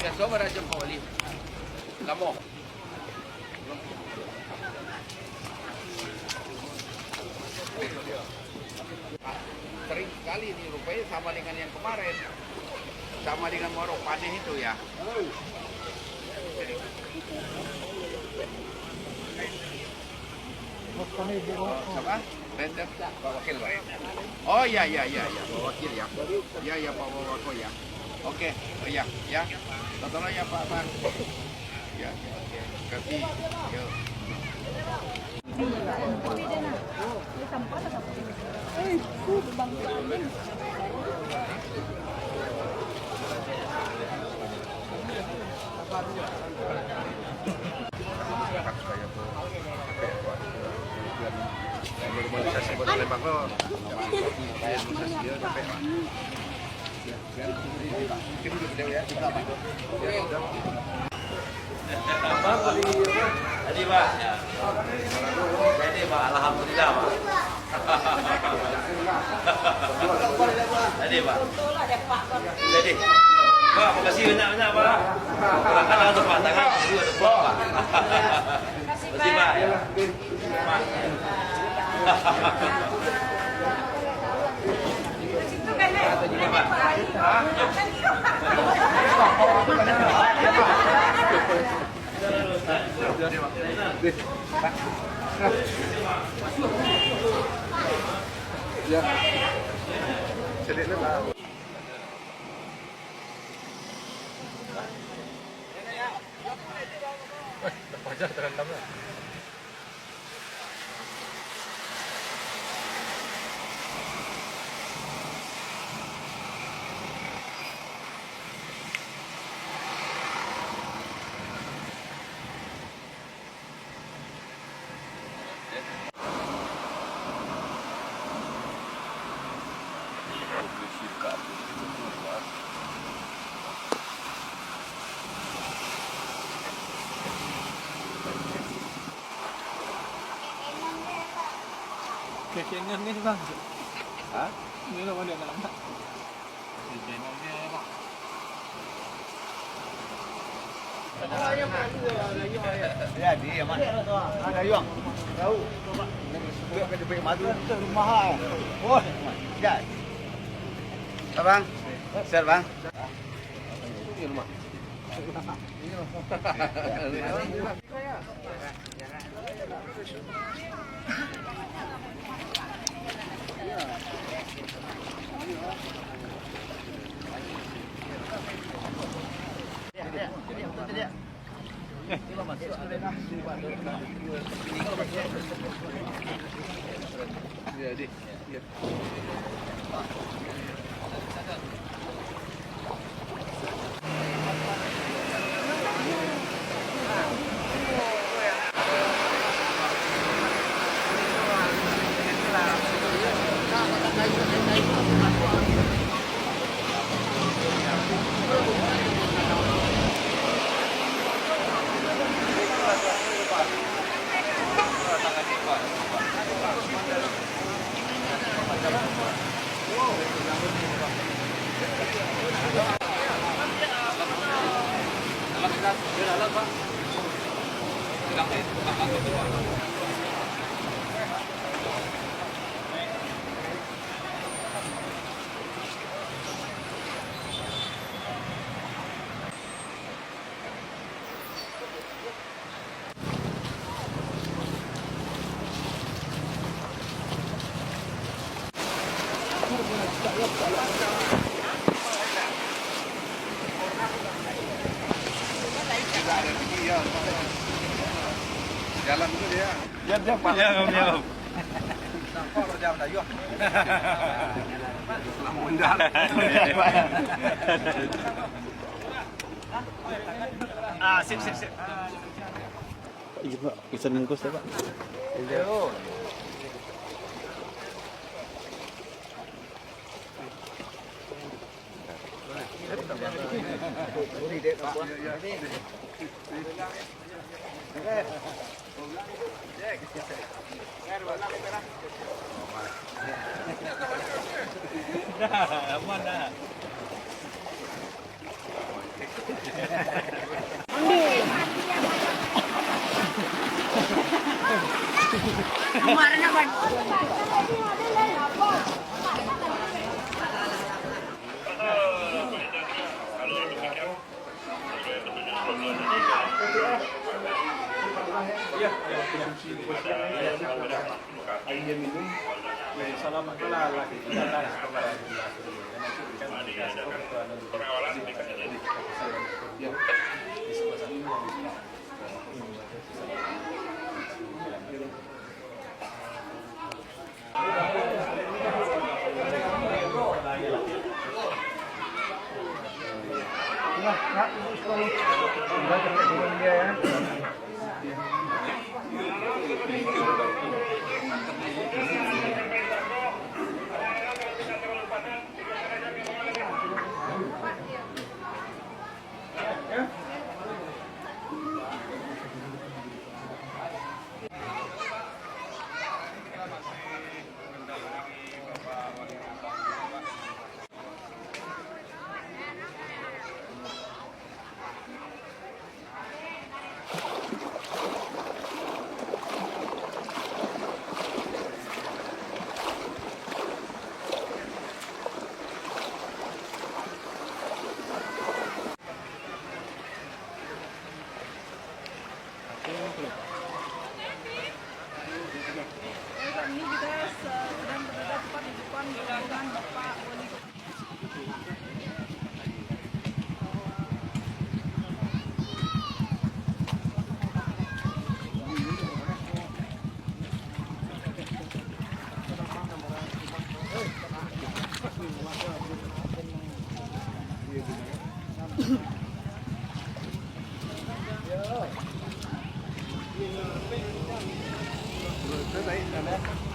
Biasa pada jam kali. Lama. Sering sekali nih rupanya sama dengan yang kemarin. Sama dengan morok panen itu ya. Siapa? Render Pak Wakil Pak. Oh iya Pak Wakil ya. Iya Pak Wakil ya. Oke, oh ya, tolong ya Pak Bang. Ya, kasih. Yuk. Normalisasi Kota Lembang lo, normalisasi dia capek Pak. Mungkin udah gede ya. Apa beli? Tadi Pak. Jadi Pak, alhamdulillah Pak. Tadi Pak. Jadi Pak, makasih banyak-banyak Pak. Kadang untuk Pak tangan dulu ada Pak. Terima kasih Pak. Pak. Ya. Sedikit Pak. Wajah terendam ya. Kekengan ni bang. Hah? Ni lah mana nak? Kekengan dia Pak. Ya, dia mana? Ada yang tahu. Dia ke depan madu tu rumah. Oh, ya. Abang, share Bang. Ini rumah. Jadi, jalan dulu dia. Diam Pak. Diam. Nampak lo jam dah yuk. Mundal. Sip. Iya Pak, bisa bungkus ya Pak. Yo. Ini dek Pak. Aman dah. Kemarin apa? Salamat pala lagi di atas Ini kita sedang berada tepat di depan rombongan Bapak Wali Kota. Baik,